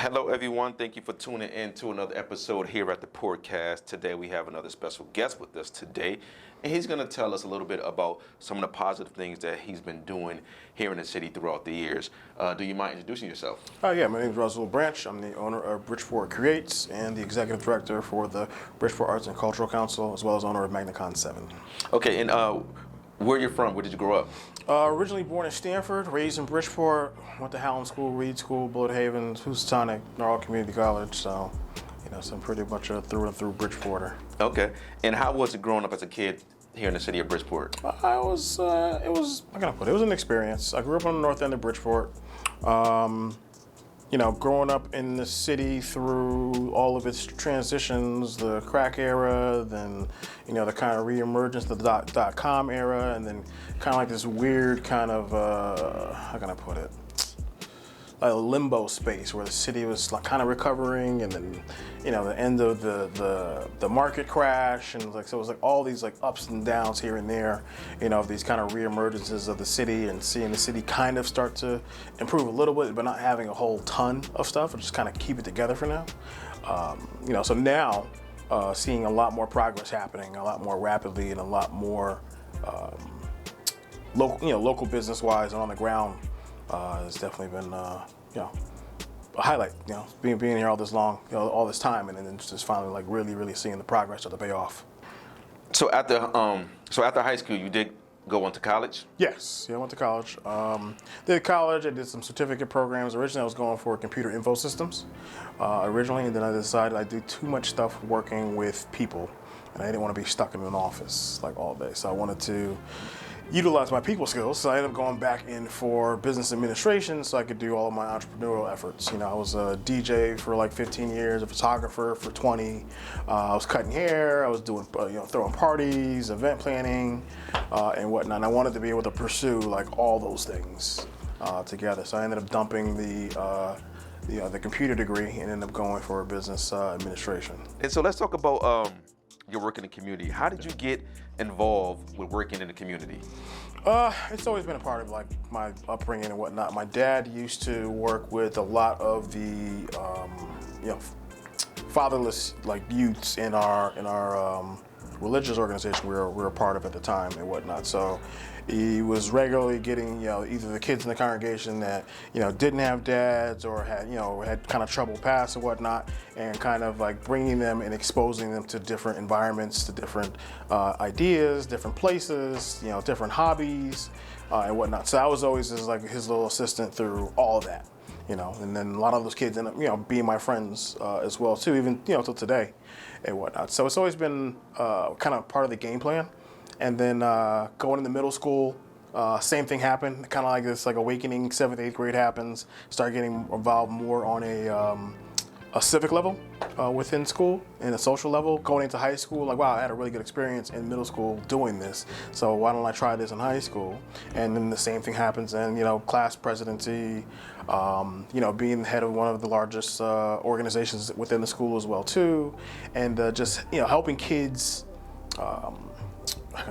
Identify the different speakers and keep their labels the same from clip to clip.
Speaker 1: Hello, everyone. Thank you for tuning in to another episode here at the podcast. Today, we have another special guest with us today, and he's going to tell us a little bit about some of the positive things that he's been doing here in the city throughout the years. Do you mind introducing yourself?
Speaker 2: Yeah, my name is Razul Branch. I'm the owner of Bridgeport Creates and the executive director for the Bridgeport Arts and Cultural Council, as well as owner of MagnaCon 7.
Speaker 1: Okay, and where you're from? Where did you grow up?
Speaker 2: Originally born in Stanford, raised in Bridgeport, went to Howland School, Reed School, Blood Havens, Housatonic, Norwalk Community College. So, so I'm pretty much a through and through Bridgeporter.
Speaker 1: Okay, and how was it growing up as a kid here in the city of Bridgeport?
Speaker 2: How can I put it? It was an experience. I grew up on the north end of Bridgeport. Growing up in the city through all of its transitions, the crack era, then, the kind of reemergence of the dot-com era, and then kind of like this weird kind of, how can I put it? Like a limbo space where the city was like kind of recovering, and then, the end of the market crash, and so it was like all these like ups and downs here and there, of these kind of reemergences of the city, and seeing the city kind of start to improve a little bit, but not having a whole ton of stuff, and just kind of keep it together for now. So now seeing a lot more progress happening, a lot more rapidly, and a lot more local business-wise and on the ground. Has definitely been, a highlight. Being here all this long, all this time, and then just finally like really seeing the progress of the payoff.
Speaker 1: So after high school, you did go on to college?
Speaker 2: Yes, I went to college. Did college. I did some certificate programs. Originally, I was going for computer info systems. And then I decided I do too much stuff working with people, and I didn't want to be stuck in an office like all day. So I wanted to utilize my people skills, so I ended up going back in for business administration so I could do all of my entrepreneurial efforts. I was a DJ for like 15 years, a photographer for 20. I was cutting hair, I was doing, throwing parties, event planning, and whatnot. And I wanted to be able to pursue like all those things together. So I ended up dumping the computer degree and ended up going for business administration.
Speaker 1: And so let's talk about your work in the community. How did you get involved with working in the community?
Speaker 2: It's always been a part of like my upbringing and whatnot. My dad used to work with a lot of the fatherless like youths in our religious organization we were a part of at the time and whatnot. So he was regularly getting either the kids in the congregation that didn't have dads or had kind of troubled past and whatnot, and kind of like bringing them and exposing them to different environments, to different ideas, different places, different hobbies and whatnot. So I was always just like his little assistant through all of that. And then a lot of those kids end up, being my friends as well too, even, till today and whatnot. So it's always been kind of part of the game plan. And then going into middle school, same thing happened, kind of like this like awakening, 7th, 8th grade happens, start getting involved more on a civic level within school and a social level. Going into high school, like, wow, I had a really good experience in middle school doing this, so why don't I try this in high school? And then the same thing happens in, class presidency, being the head of one of the largest organizations within the school as well too, and just, helping kids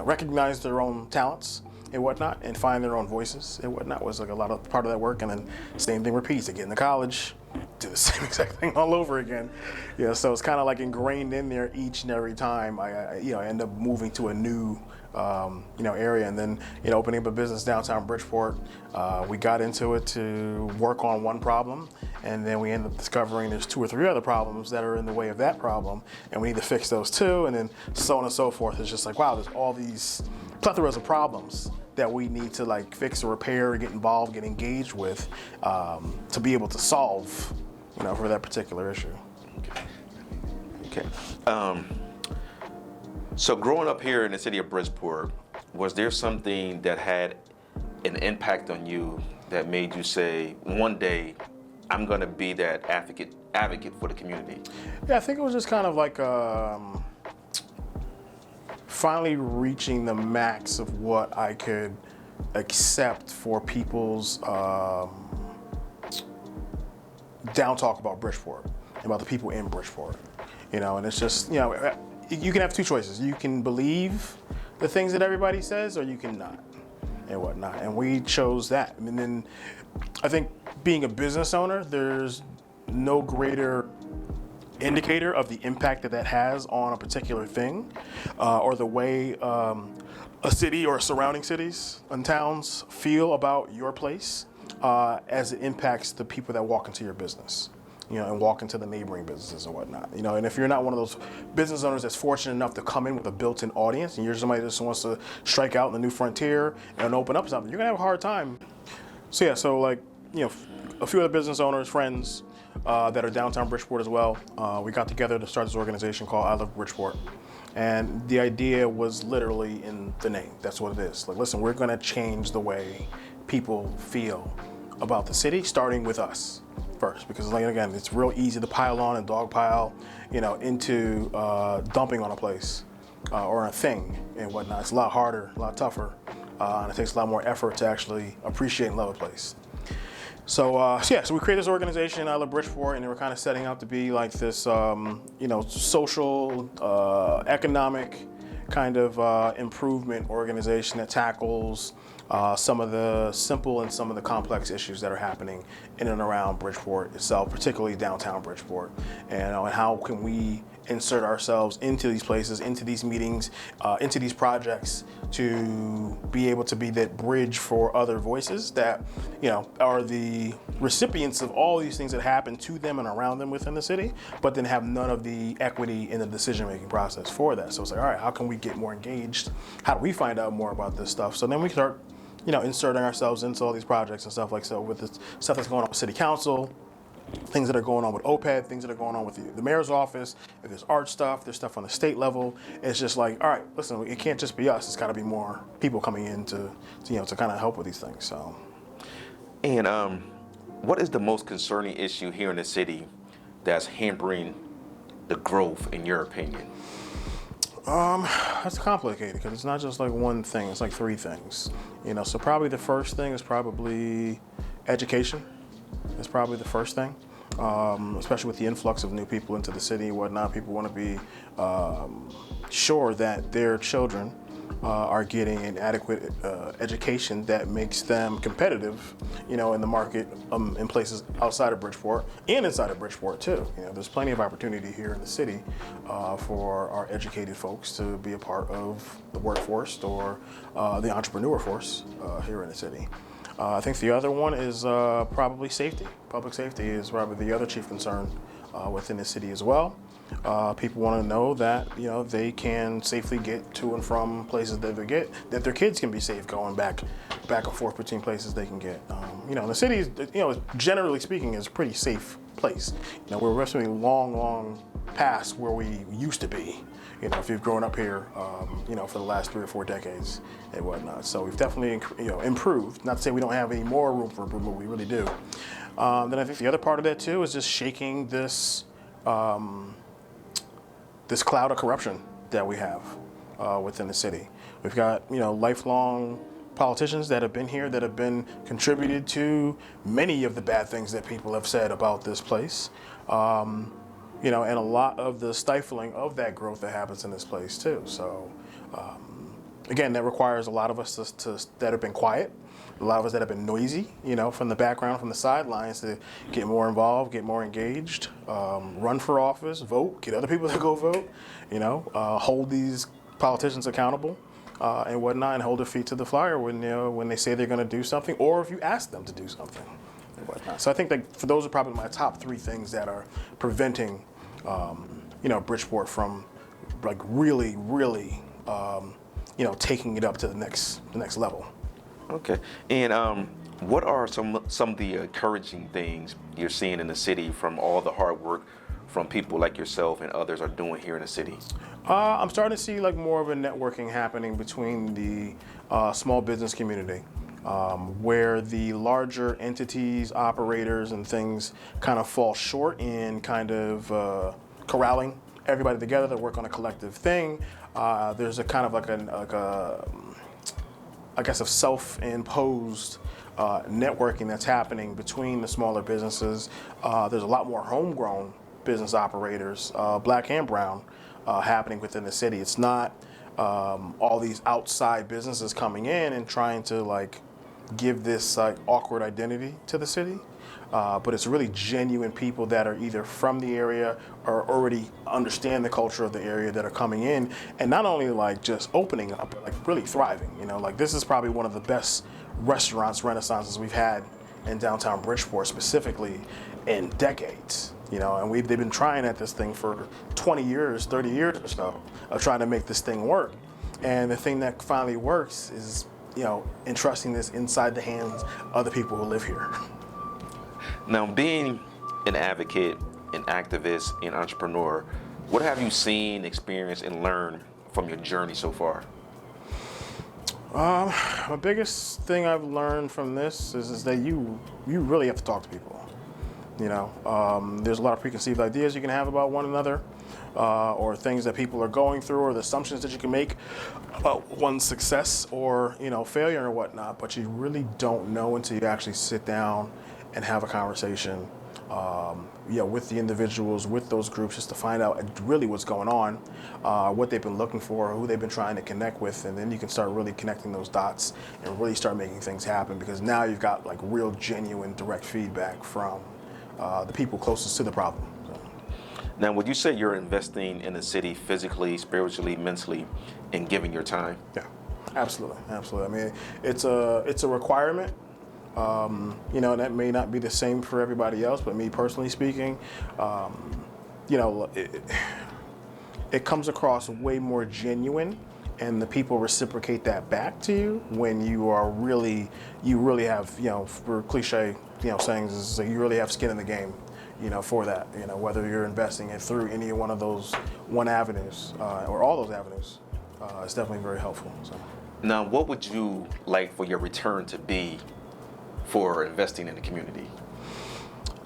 Speaker 2: recognize their own talents and whatnot, and find their own voices and whatnot was like a lot of part of that work. And then same thing repeats. I get into college, do the same exact thing all over again. So it's kind of like ingrained in there each and every time I end up moving to a new area, and then opening up a business downtown Bridgeport. We got into it to work on one problem, and then we ended up discovering there's 2 or 3 other problems that are in the way of that problem, and we need to fix those too, and then so on and so forth. It's just like, wow, there's all these plethoras of problems that we need to like fix or repair, get involved, get engaged with, to be able to solve, for that particular issue.
Speaker 1: Okay. So growing up here in the city of Bridgeport, was there something that had an impact on you that made you say, one day, I'm going to be that advocate for the community?
Speaker 2: Yeah, I think it was just kind of like finally reaching the max of what I could accept for people's down talk about Bridgeport, about the people in Bridgeport. And it's just, you can have 2 choices. You can believe the things that everybody says, or you can not, and whatnot. And we chose that. And then I think being a business owner, there's no greater indicator of the impact that that has on a particular thing, or the way a city or surrounding cities and towns feel about your place, as it impacts the people that walk into your business, and walk into the neighboring businesses and whatnot. And if you're not one of those business owners that's fortunate enough to come in with a built-in audience, and you're somebody that just wants to strike out in the new frontier and open up something, you're gonna have a hard time. So yeah, a few other business owners, friends, that are downtown Bridgeport as well. We got together to start this organization called I Love Bridgeport. And the idea was literally in the name. That's what it is. Like, listen, we're gonna change the way people feel about the city, starting with us first. Because again, it's real easy to pile on and dogpile, into dumping on a place or a thing and whatnot. It's a lot harder, a lot tougher, and it takes a lot more effort to actually appreciate and love a place. So we created this organization, I Love Bridgeport, and we're kind of setting out to be like this, social, economic kind of improvement organization that tackles some of the simple and some of the complex issues that are happening in and around Bridgeport itself, particularly downtown Bridgeport, and how can we insert ourselves into these places, into these meetings, into these projects, to be able to be that bridge for other voices that are the recipients of all these things that happen to them and around them within the city, but then have none of the equity in the decision-making process for that. So it's like, all right, how can we get more engaged? How do we find out more about this stuff? So then we start inserting ourselves into all these projects and stuff like so, with the stuff that's going on with City Council, things that are going on with OPED, things that are going on with the mayor's office. If there's art stuff, there's stuff on the state level. It's just like, all right, listen, it can't just be us. It's got to be more people coming in to kind of help with these things. So,
Speaker 1: And what is the most concerning issue here in the city that's hampering the growth, in your opinion?
Speaker 2: That's complicated because it's not just like one thing. It's like three things. So probably the first thing is probably education. It's probably the first thing, especially with the influx of new people into the city and whatnot. People want to be sure that their children are getting an adequate education that makes them competitive, in the market, in places outside of Bridgeport and inside of Bridgeport too. There's plenty of opportunity here in the city for our educated folks to be a part of the workforce or the entrepreneur force here in the city. I think the other one is probably safety. Public safety is probably the other chief concern within the city as well. People want to know that they can safely get to and from places that they get, that their kids can be safe going back and forth between places they can get. The city is, generally speaking, is a pretty safe place. We're wrestling long past where we used to be. If you've grown up here, for the last 3 or 4 decades and whatnot. So we've definitely, improved. Not to say we don't have any more room for improvement, we really do. Then I think the other part of that too is just shaking this cloud of corruption that we have within the city. We've got, lifelong politicians that have been here that have been contributed to many of the bad things that people have said about this place. And a lot of the stifling of that growth that happens in this place too. So, again, that requires a lot of us that have been quiet, a lot of us that have been noisy, from the background, from the sidelines, to get more involved, get more engaged, run for office, vote, get other people to go vote, hold these politicians accountable and whatnot, and hold their feet to the fire when they say they're going to do something, or if you ask them to do something and whatnot. So I think that for those are probably my top 3 things that are preventing Bridgeport from like really taking it up to the next level.
Speaker 1: Okay. And what are some of the encouraging things you're seeing in the city from all the hard work from people like yourself and others are doing here in the city?
Speaker 2: I'm starting to see like more of a networking happening between the small business community, where the larger entities, operators, and things kind of fall short in kind of corralling everybody together to work on a collective thing. There's a kind of like a self-imposed networking that's happening between the smaller businesses. There's a lot more homegrown business operators, black and brown, happening within the city. It's not all these outside businesses coming in and trying to like give this like awkward identity to the city. but it's really genuine people that are either from the area or already understand the culture of the area that are coming in, and not only like just opening up, but like really thriving. Like this is probably one of the best restaurants renaissances we've had in downtown Bridgeport, specifically in decades. And they've been trying at this thing for 20 years, 30 years or so of trying to make this thing work. And the thing that finally works is, entrusting this inside the hands of the people who live here.
Speaker 1: Now, being an advocate, an activist, an entrepreneur, what have you seen, experienced, and learned from your journey so far?
Speaker 2: My biggest thing I've learned from this is that you really have to talk to people. There's a lot of preconceived ideas you can have about one another, or things that people are going through, or the assumptions that you can make about one's success or failure or whatnot. But you really don't know until you actually sit down and have a conversation, with the individuals, with those groups, just to find out really what's going on, what they've been looking for, who they've been trying to connect with, and then you can start really connecting those dots and really start making things happen, because now you've got like real, genuine, direct feedback from the people closest to the problem.
Speaker 1: Now, would you say you're investing in the city physically, spiritually, mentally, and giving your time?
Speaker 2: Yeah, absolutely. I mean, it's a requirement. That may not be the same for everybody else, but me personally speaking, it comes across way more genuine, and the people reciprocate that back to you when you really have, for cliche, sayings, is like you really have skin in the game, for that, whether you're investing it through any one of those avenues, or all those avenues, it's definitely very helpful. So.
Speaker 1: Now, what would you like for your return to be for investing in the community?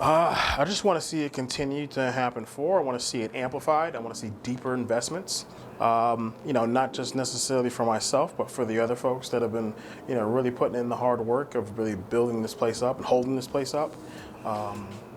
Speaker 2: I just want to see it continue to happen I want to see it amplified. I want to see deeper investments, not just necessarily for myself, but for the other folks that have been, really putting in the hard work of really building this place up and holding this place up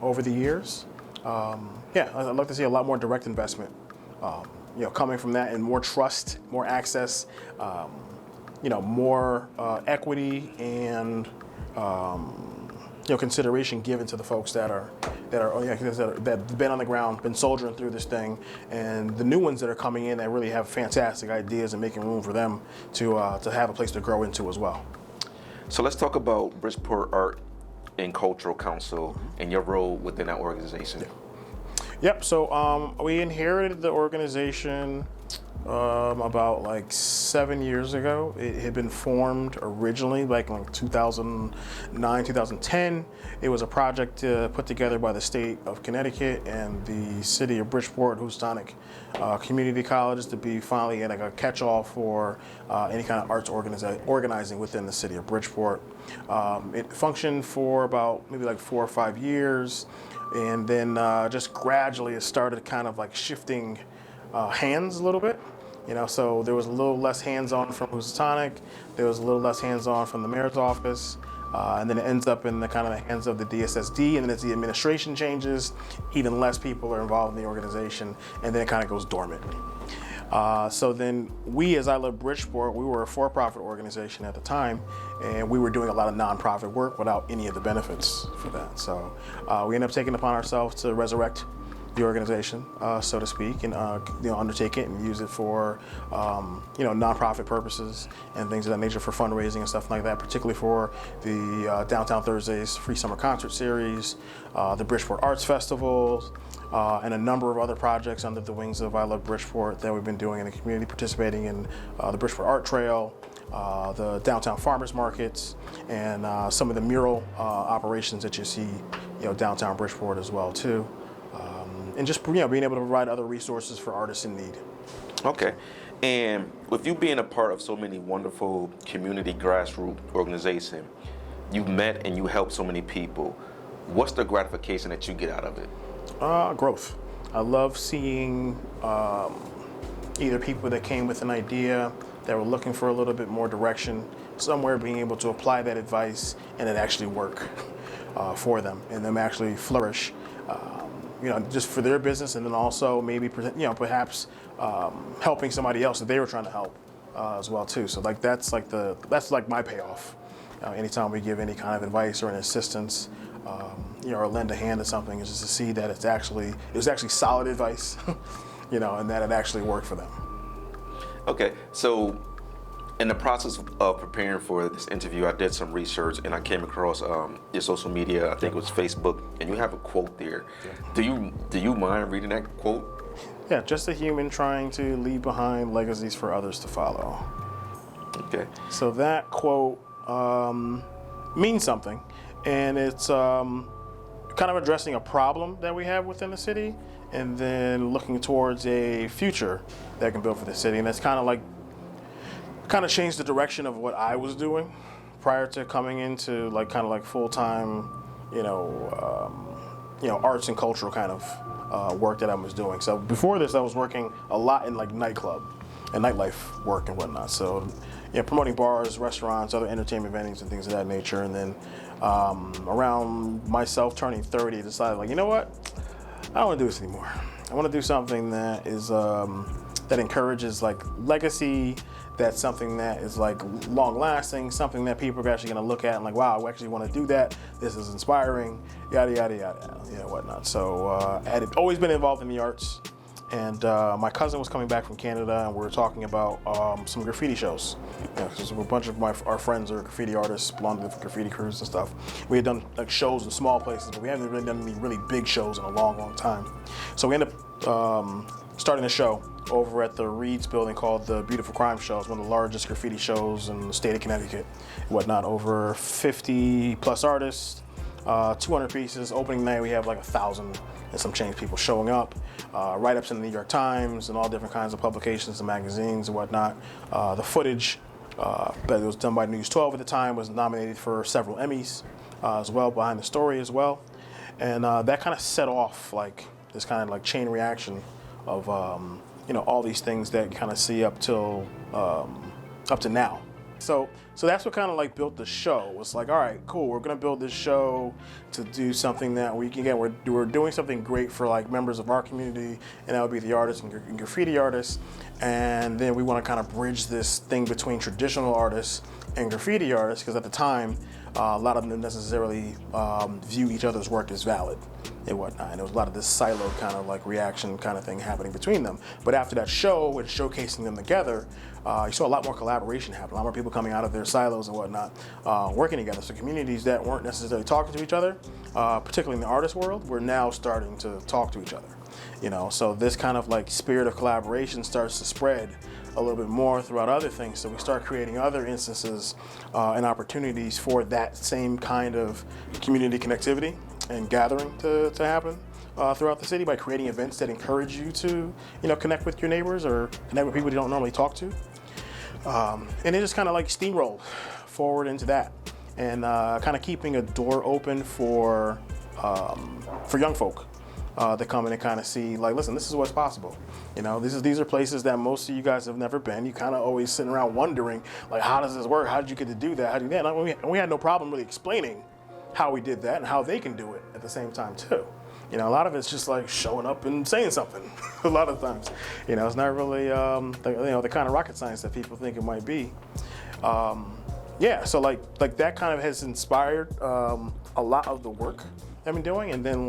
Speaker 2: over the years. I'd like to see a lot more direct investment, coming from that, and more trust, more access, more equity, and consideration given to the folks that have been on the ground, been soldiering through this thing, and the new ones that are coming in that really have fantastic ideas, and making room for them to have a place to grow into as well.
Speaker 1: So let's talk about Bridgeport Art and Cultural Council and your role within that organization.
Speaker 2: Yep. So we inherited the organization about like 7 years ago. It had been formed originally like in 2009, 2010. It was a project put together by the state of Connecticut and the city of Bridgeport Houstonic Community College to be finally like a catch-all for any kind of arts organizing within the city of Bridgeport. It functioned for about maybe like 4 or 5 years, and then just gradually it started kind of like shifting hands a little bit. So there was a little less hands-on from Houstonic, there was a little less hands-on from the mayor's office, and then it ends up in the kind of the hands of the DSSD, and then as the administration changes, even less people are involved in the organization, and then it kind of goes dormant. So then we, as I Love Bridgeport, we were a for-profit organization at the time, and we were doing a lot of nonprofit work without any of the benefits for that. So we ended up taking it upon ourselves to resurrect the organization, so to speak, and undertake it and use it for nonprofit purposes and things of that nature, for fundraising and stuff like that, particularly for the Downtown Thursdays Free Summer Concert Series, the Bridgeport Arts Festival, and a number of other projects under the wings of I Love Bridgeport that we've been doing in the community, participating in the Bridgeport Art Trail, the downtown farmers markets, and some of the mural operations that you see, downtown Bridgeport as well too. And just being able to provide other resources for artists in need.
Speaker 1: Okay. And with you being a part of so many wonderful community grassroots organizations, you've met and you help so many people. What's the gratification that you get out of it?
Speaker 2: Growth. I love seeing either people that came with an idea that were looking for a little bit more direction somewhere, being able to apply that advice and it actually work for them, and them actually flourish. Just for their business, and then also maybe perhaps helping somebody else that they were trying to help as well too. So that's like my payoff. Anytime we give any kind of advice or an assistance, or lend a hand to something, is just to see that it was actually solid advice, and that it actually worked for them.
Speaker 1: Okay, so in the process of preparing for this interview, I did some research and I came across your social media. I think it was Facebook, and you have a quote there. Yeah. Do you mind reading that quote?
Speaker 2: Yeah, just a human trying to leave behind legacies for others to follow.
Speaker 1: Okay.
Speaker 2: So that quote means something, and it's kind of addressing a problem that we have within the city, and then looking towards a future that can build for the city. And that's kind of changed the direction of what I was doing prior to coming into full-time, arts and cultural kind of work that I was doing. So before this, I was working a lot in nightclub and nightlife work and whatnot. So promoting bars, restaurants, other entertainment venues and things of that nature. And then around myself turning 30, I decided, you know what? I don't want to do this anymore. I want to do something that is that encourages legacy. That's something that is long lasting, something that people are actually going to look at and wow, I actually want to do that. This is inspiring, yada, yada, yada, whatnot. So I had always been involved in the arts, and my cousin was coming back from Canada, and we were talking about some graffiti shows. Because a bunch of our friends are graffiti artists, belong to different graffiti crews and stuff. We had done shows in small places, but we haven't really done any really big shows in a long, long time. So we ended up starting a show over at the Reed's building called the Beautiful Crime Show. It's one of the largest graffiti shows in the state of Connecticut, whatnot. Over 50 plus artists, 200 pieces. Opening night, we have 1,000 and some change people showing up. Write-ups in the New York Times and all different kinds of publications and magazines and whatnot. The footage that was done by News 12 at the time was nominated for several Emmys as well, behind the story as well. And that kind of set off this kind of chain reaction of all these things that you kind of see up to now. So that's what kind of built the show. It's all right, cool. We're gonna build this show to do something that we can get. We're doing something great for members of our community, and that would be the artists and graffiti artists. And then we want to kind of bridge this thing between traditional artists and graffiti artists, because at the time, a lot of them didn't necessarily view each other's work as valid and whatnot. And there was a lot of this siloed kind of reaction kind of thing happening between them. But after that show and showcasing them together, you saw a lot more collaboration happen, a lot more people coming out of their silos and whatnot, working together. So communities that weren't necessarily talking to each other, particularly in the artist world, were now starting to talk to each other. So this kind of spirit of collaboration starts to spread a little bit more throughout other things. So we start creating other instances and opportunities for that same kind of community connectivity and gathering to happen throughout the city by creating events that encourage you to, connect with your neighbors or connect with people you don't normally talk to. And it just kind of steamrolled forward into that, and kind of keeping a door open for young folk to come in and kind of see, listen, this is what's possible. These are places that most of you guys have never been. You kind of always sitting around wondering, how does this work? How did you get to do that? How do you do that? And we had no problem really explaining how we did that and how they can do it at the same time too. A lot of it's just showing up and saying something. A lot of times, it's not really the kind of rocket science that people think it might be. So that kind of has inspired a lot of the work I've been doing, and then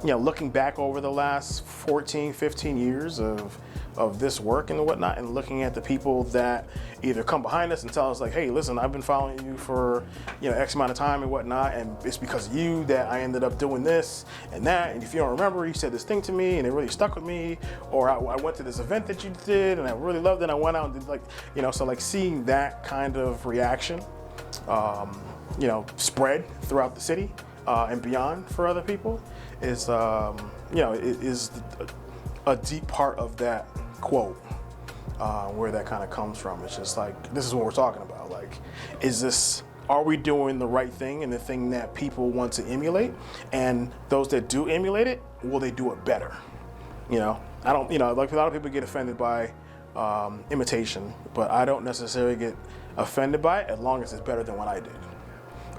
Speaker 2: looking back over the last 14, 15 years of this work and whatnot, and looking at the people that either come behind us and tell us hey, listen, I've been following you for X amount of time and whatnot, and it's because of you that I ended up doing this and that, and if you don't remember, you said this thing to me and it really stuck with me, or I went to this event that you did and I really loved it and I went out and did so seeing that kind of reaction spread throughout the city and beyond for other people is it is a deep part of that quote, where that kind of comes from. It's just this is what we're talking about. Are we doing the right thing and the thing that people want to emulate? And those that do emulate it, will they do it better? I don't, a lot of people get offended by imitation, but I don't necessarily get offended by it as long as it's better than what I did.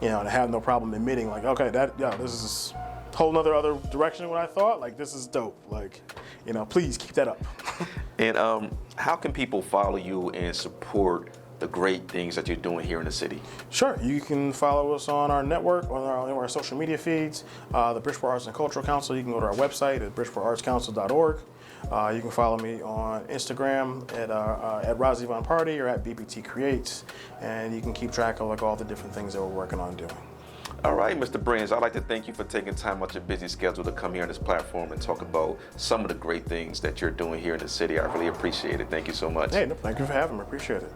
Speaker 2: And I have no problem admitting okay, this is a whole nother other direction than what I thought. This is dope. Please keep that up.
Speaker 1: And how can people follow you and support the great things that you're doing here in the city?
Speaker 2: Sure. You can follow us on our network, on our social media feeds, the Bridgeport Arts and Cultural Council. You can go to our website at bridgeportartscouncil.org. You can follow me on Instagram at Razul Von Party or at BBT Creates, and you can keep track of like all the different things that we're working on doing.
Speaker 1: All right, Mr. Brands, I'd like to thank you for taking time out your busy schedule to come here on this platform and talk about some of the great things that you're doing here in the city. I really appreciate it. Thank you so much.
Speaker 2: Hey, no, thank you for having me. Appreciate it.